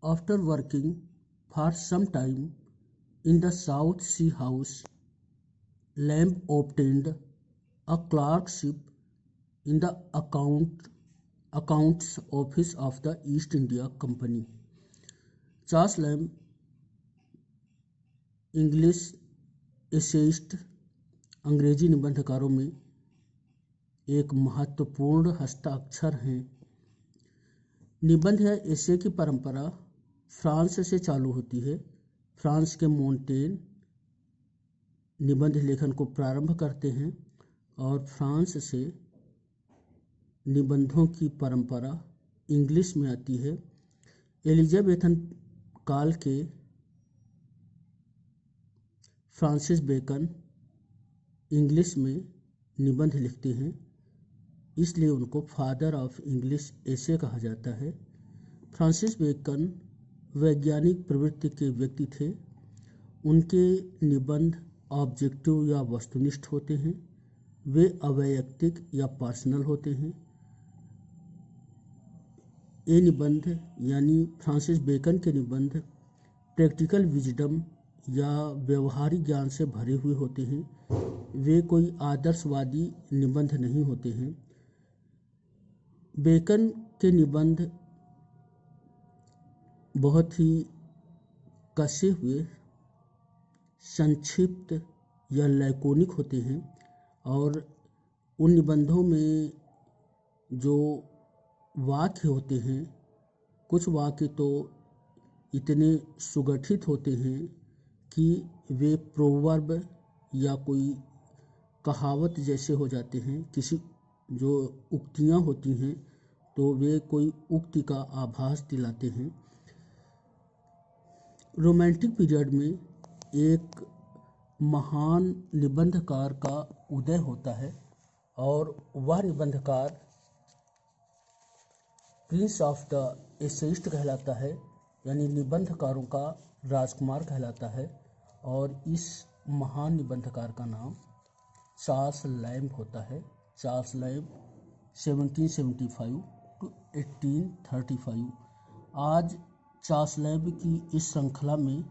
After working for some time in the South Sea House, Lamb obtained a clerkship in the accounts office of the East India Company. Charles lamb English essayist अंग्रेजी निबंधकारों में एक महत्वपूर्ण हस्ताक्षर हैं। निबंध या एसे की परंपरा फ्रांस से चालू होती है। फ्रांस के मोंटेन निबंध लेखन को प्रारंभ करते हैं और फ्रांस से निबंधों की परंपरा इंग्लिश में आती है। एलिजाबेथन काल के फ्रांसिस बेकन इंग्लिश में निबंध लिखते हैं, इसलिए उनको फादर ऑफ इंग्लिश एसे कहा जाता है। फ्रांसिस बेकन वैज्ञानिक प्रवृत्ति के व्यक्ति थे। उनके निबंध ऑब्जेक्टिव या वस्तुनिष्ठ होते हैं, वे अवैयक्तिक या पर्सनल होते हैं। ये निबंध यानी फ्रांसिस बेकन के निबंध प्रैक्टिकल विजडम या व्यवहारिक ज्ञान से भरे हुए होते हैं। वे कोई आदर्शवादी निबंध नहीं होते हैं। बेकन के निबंध बहुत ही कसे हुए, संक्षिप्त या लैकोनिक होते हैं और उन निबंधों में जो वाक्य होते हैं, कुछ वाक्य तो इतने सुगठित होते हैं कि वे प्रोवर्ब या कोई कहावत जैसे हो जाते हैं। किसी जो उक्तियां होती हैं तो वे कोई उक्ति का आभास दिलाते हैं। रोमांटिक पीरियड में एक महान निबंधकार का उदय होता है और वह निबंधकार प्रिंस ऑफ द एसेइस्ट कहलाता है, यानी निबंधकारों का राजकुमार कहलाता है। और इस महान निबंधकार का नाम चार्ल्स लैम्ब होता है। Charles lamb 1775 to 1835। आज चार्ल्स लैम्ब की इस श्रृंखला में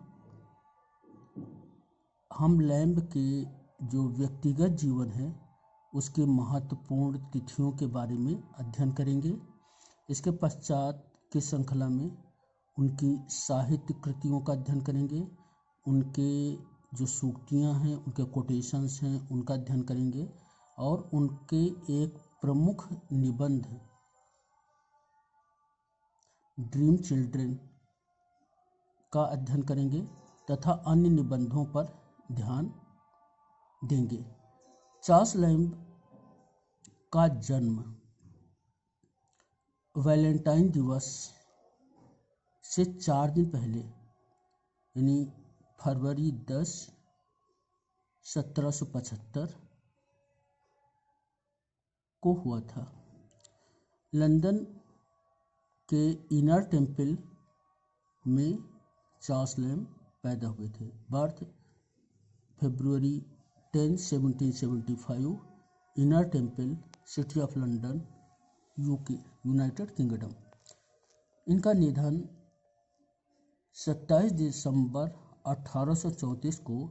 हम लैम्ब के जो व्यक्तिगत जीवन है उसके महत्वपूर्ण तिथियों के बारे में अध्ययन करेंगे। इसके पश्चात की श्रृंखला में उनकी साहित्य कृतियों का अध्ययन करेंगे। उनके जो सूक्तियाँ हैं, उनके कोटेशंस हैं, उनका अध्ययन करेंगे और उनके एक प्रमुख निबंध ड्रीम चिल्ड्रन का अध्ययन करेंगे तथा अन्य निबंधों पर ध्यान देंगे। चार्ल्स लैम्ब का जन्म वैलेंटाइन दिवस से 4 दिन पहले यानी फरवरी 10, 1775 को हुआ था। लंदन के इनर टेम्पल में चार्ल्स लैम्ब पैदा हुए थे। Birth February 10, 1775, inner temple, city of London, UK, United kingdom. इनका निधन 27 दिसंबर 1834 को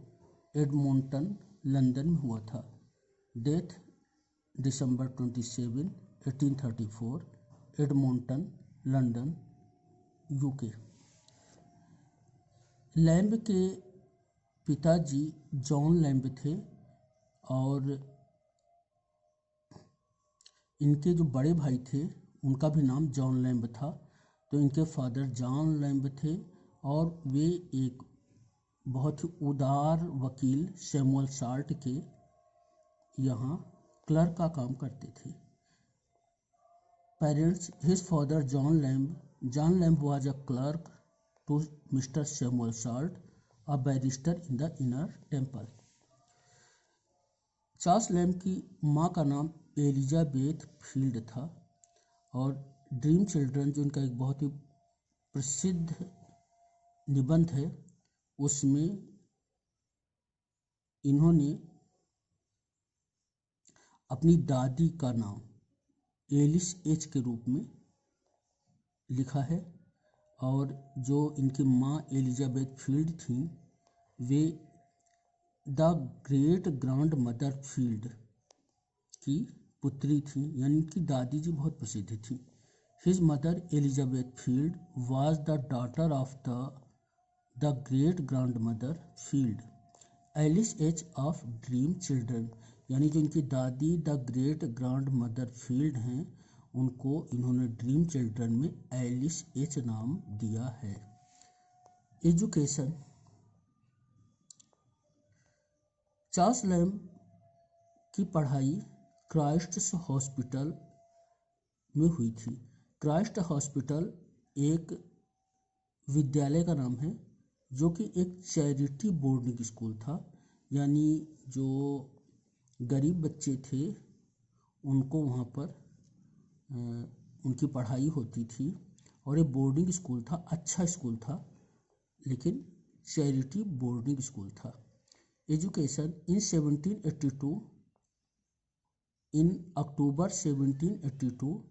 एडमोंटन, लंदन में हुआ था। डेथ दिसंबर 27, 1834, एडमोंटन, लंदन, यूके। लैम्ब के पिताजी जॉन लैम्ब थे और इनके जो बड़े भाई थे उनका भी नाम जॉन लैम्ब था। तो इनके फादर जॉन लैम्ब थे और वे एक बहुत ही उदार वकील सैमुअल साल्ट के यहाँ क्लर्क का काम करते थे। Parents, his father John lamb was a clerk to Mr. Samuel Salt, a barrister in the Inner Temple। Charles lamb की माँ का नाम एलिजाबेथ फील्ड था और ड्रीम चिल्ड्रन जो इनका एक बहुत ही प्रसिद्ध निबंध है, उसमें इन्होंने अपनी दादी का नाम एलिस एच के रूप में लिखा है और जो इनकी माँ एलिजाबेथ फील्ड थी way the great grandmother field की पुत्री थी, यानी इनकी दादी जी बहुत प्रसिद्ध थी। His mother Elizabeth Field was the daughter of the great grandmother Field Alice H of Dream Children, यानी जो इनकी दादी the great grandmother Field हैं उनको इन्होंने ड्रीम चिल्ड्रन में एलिस एच नाम दिया है। एजुकेशन, चार्ल्स लैम्ब की पढ़ाई क्राइस्ट हॉस्पिटल में हुई थी। क्राइस्ट हॉस्पिटल एक विद्यालय का नाम है जो कि एक चैरिटी बोर्डिंग स्कूल था, यानी जो गरीब बच्चे थे उनको वहाँ पर उनकी पढ़ाई होती थी और ये बोर्डिंग स्कूल था, अच्छा स्कूल था लेकिन चैरिटी बोर्डिंग स्कूल था। एजुकेशन, इन 1782 इन अक्टूबर 1782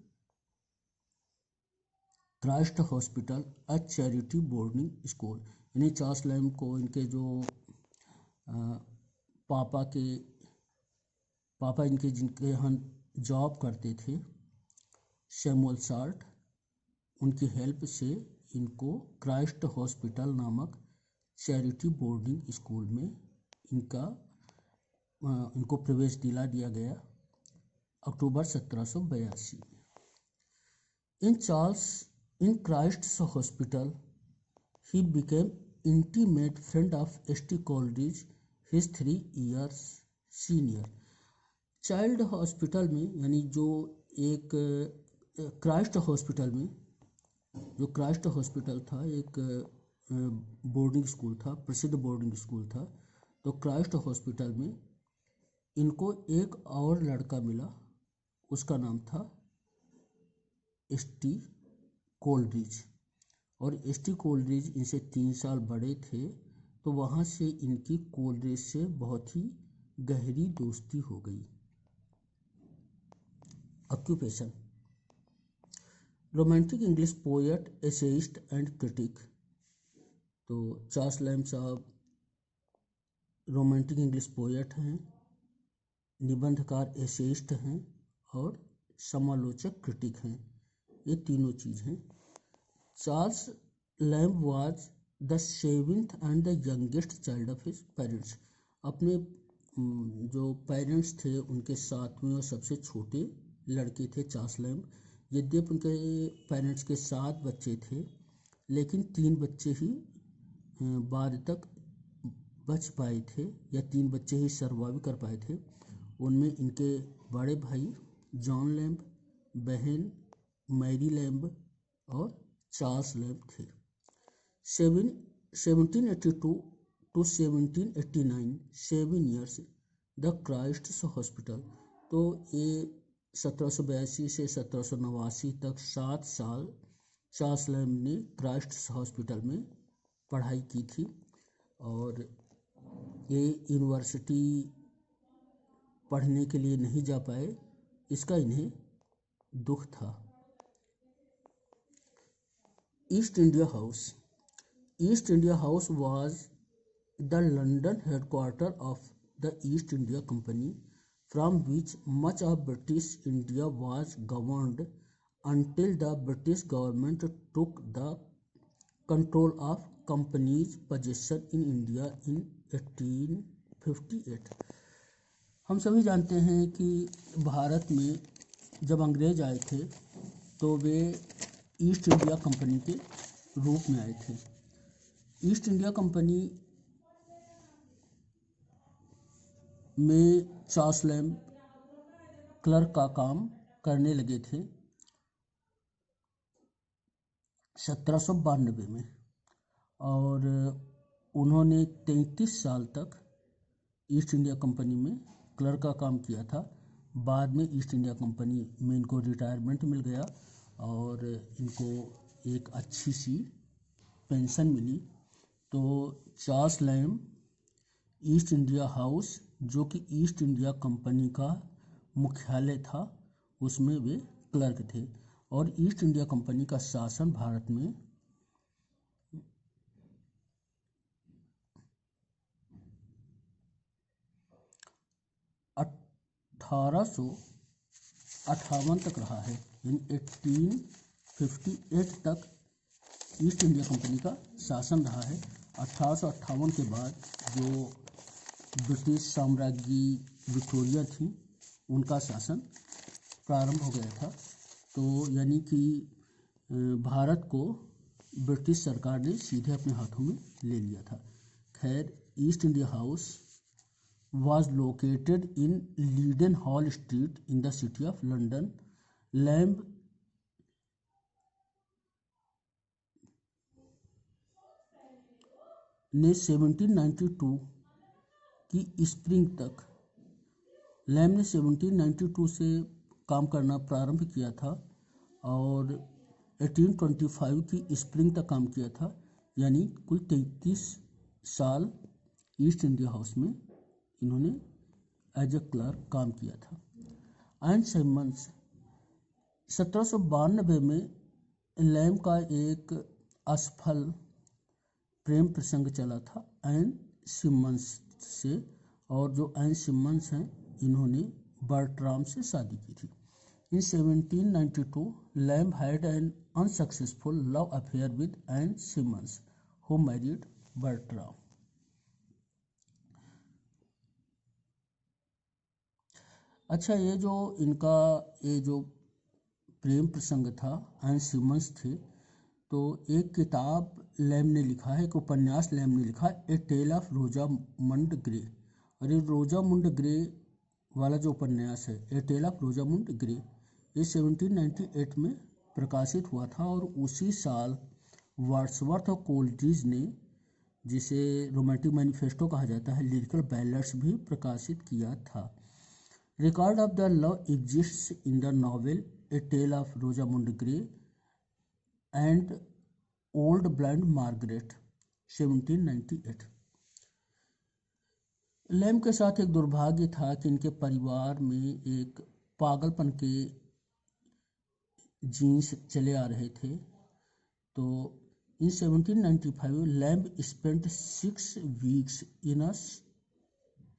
क्राइस्ट हॉस्पिटल अ चैरिटी बोर्डिंग स्कूल, यानी चार्ल्स लैम्ब को इनके जो पापा इनके जिनके यहाँ जॉब करते थे सैमुअल साल्ट, उनकी हेल्प से इनको क्राइस्ट हॉस्पिटल नामक चैरिटी बोर्डिंग स्कूल में इनको प्रवेश दिला दिया गया अक्टूबर 1782। In Christ hospital he became intimate friend of S T Coleridge, his 3 years senior. Child hospital में, यानी जो एक क्राइस्ट हॉस्पिटल में, जो क्राइस्ट हॉस्पिटल था एक बोर्डिंग स्कूल था, प्रसिद्ध बोर्डिंग स्कूल था, तो क्राइस्ट हॉस्पिटल में इनको एक और लड़का मिला, उसका नाम था एस टी कोलरिज, और एस टी कोलरिज इनसे 3 साल बड़े थे, तो वहाँ से इनकी कोलरिज से बहुत ही गहरी दोस्ती हो गई। Occupation, romantic English poet, essayist and critic. तो चार्ल्स लैम्ब साहब रोमांटिक इंग्लिश पोएट हैं, निबंधकार एसेइस्ट हैं और समालोचक क्रिटिक हैं, ये तीनों चीज़ हैं। Charles lamb was the 7th and the youngest child of his parents. अपने जो पेरेंट्स थे उनके 7वें और सबसे छोटे लड़के थे चार्ल्स लैम्ब। यद्यपि उनके पेरेंट्स के 7 बच्चे थे लेकिन 3 बच्चे ही बाद तक बच पाए थे, या 3 बच्चे ही सर्वाइव कर पाए थे। उनमें इनके बड़े भाई जॉन लैम्ब, बहन मैरी लैम्ब और चार्ल्स लैम्ब थे। 1782 to 1789 7 years the Christ hospital. तो ये 1782 से 1789 तक 7 साल चार्ल्स लैम्ब ने क्राइस्ट हॉस्पिटल में पढ़ाई की थी और ये यूनिवर्सिटी पढ़ने के लिए नहीं जा पाए, इसका इन्हें दुख था। East India house, east India house was the London headquarter of the east India company from which much of British India was governed until the British government took the control of company's possession in India in 1858। हम सभी जानते हैं कि भारत में जब अंग्रेज आए थे तो वे ईस्ट इंडिया कंपनी के रूप में आए थे। ईस्ट इंडिया कंपनी में चार्ल्स लैम्ब क्लर्क का काम करने लगे थे 1792 में, और उन्होंने 33 साल तक ईस्ट इंडिया कंपनी में क्लर्क का काम किया था। बाद में ईस्ट इंडिया कंपनी में इनको रिटायरमेंट मिल गया और इनको एक अच्छी सी पेंशन मिली। तो Charles lamb east India house, जो कि ईस्ट इंडिया कंपनी का मुख्यालय था, उसमें वे क्लर्क थे। और ईस्ट इंडिया कंपनी का शासन भारत में 1858 तक रहा है। इन 1858 तक ईस्ट इंडिया कंपनी का शासन रहा है। 1858 के बाद जो ब्रिटिश साम्राज्ञी विक्टोरिया थी उनका शासन प्रारंभ हो गया था। तो यानी कि भारत को ब्रिटिश सरकार ने सीधे अपने हाथों में ले लिया था। खैर, east India house was located in Leadenhall Street in the city of London. Lamb ने 1792 की स्प्रिंग तक लैम्ब ने 1792 से काम करना प्रारंभ किया था और 1825 की स्प्रिंग तक काम किया था। यानी कुल 33 साल ईस्ट इंडिया हाउस में इन्होंने एज ए क्लर्क काम किया था। एंड सिमंस 1792 में लैम्ब का एक असफल प्रेम प्रसंग चला था एन सिमंस से, और जो एन सिमंस हैं इन्होंने बर्ट्राम से शादी की थी। In 1792 Lamb had an unsuccessful love affair with Ann Simmons who married Bertram. अच्छा, ये जो प्रेम प्रसंग था, एन सिमंस थे, तो एक किताब लैम्ब ने लिखा है, एक उपन्यास लैम्ब ने लिखा है, ए टेल ऑफ रोजामुंड ग्रे। और ये रोजामुंड ग्रे वाला जो उपन्यास है, ए टेल ऑफ रोजामुंड ग्रे, ये 1798 में प्रकाशित हुआ था। और उसी साल वर्ड्सवर्थ और कोलरिज ने, जिसे रोमांटिक मैनिफेस्टो कहा जाता है, लिरिकल बैलेट्स भी प्रकाशित किया था। Record of the love exists in the novel A Tale of Rosamund Grey and Old Blind Margaret 1798। Lamb के साथ एक दुर्भाग्य था कि इनके परिवार में एक पागलपन के जीन्स चले आ रहे थे। तो इन 1795 lamb spent 6 weeks in a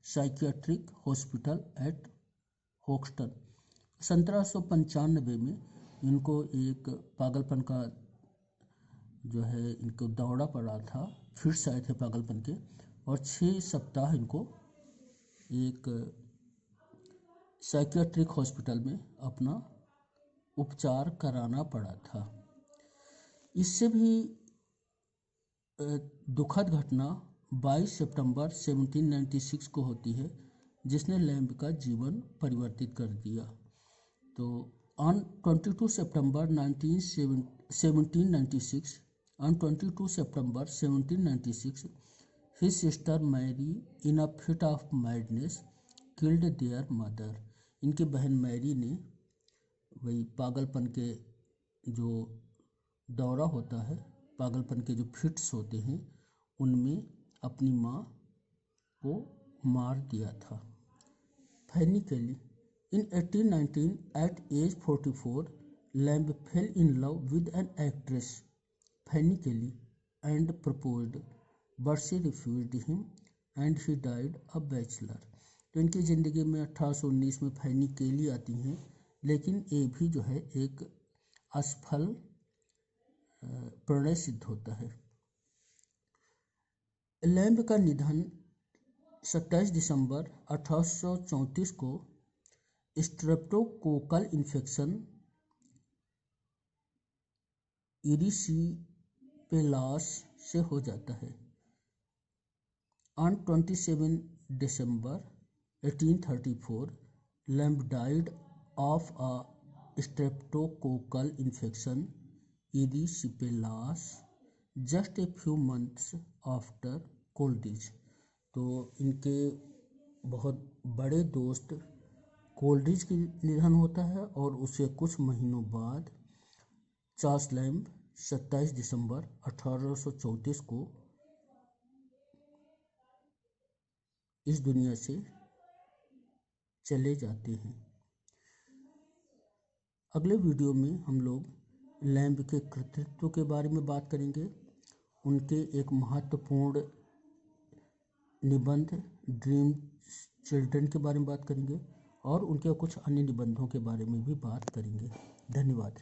psychiatric hospital at होक्सटन। 1795 में इनको एक पागलपन का जो है इनको दौरा पड़ा था, फिट्स आए थे पागलपन के, और 6 सप्ताह इनको एक साइकियाट्रिक हॉस्पिटल में अपना उपचार कराना पड़ा था। इससे भी दुखद घटना 22 सितंबर 1796 को होती है, जिसने लैम्ब का जीवन परिवर्तित कर दिया। तो on 22 September 1796 his sister Mary in a fit of madness killed their mother. इनकी बहन मैरी ने वही पागलपन के जो दौरा होता है, पागलपन के जो फिट्स होते हैं, उनमें अपनी माँ को मार दिया था। फैनी केली in 1819 at age 44 Lamb fell in love with an actress Fanny Kelly and proposed, but she refused him and he died a bachelor। तो इनकी ज़िंदगी में 1819 में फैनी केली आती हैं, लेकिन ये भी जो है एक असफल प्रणय सिद्ध होता है। लैम्ब का निधन 27 दिसंबर 1834 को स्ट्रेप्टोकोकल इन्फेक्शन इरिसीपेलास से हो जाता है। On 27 December 1834 Lamb died of a streptococcal infection erysipelas just a few months after Coleridge. तो इनके बहुत बड़े दोस्त कोल्ड्रिज की निधन होता है और उससे कुछ महीनों बाद चार्ल्स लैम्ब 27 दिसंबर 1834 को इस दुनिया से चले जाते हैं। अगले वीडियो में हम लोग लैम्ब के कृतित्व के बारे में बात करेंगे, उनके एक महत्वपूर्ण निबंध ड्रीम चिल्ड्रन के बारे में बात करेंगे, और उनके कुछ अन्य निबंधों के बारे में भी बात करेंगे। धन्यवाद।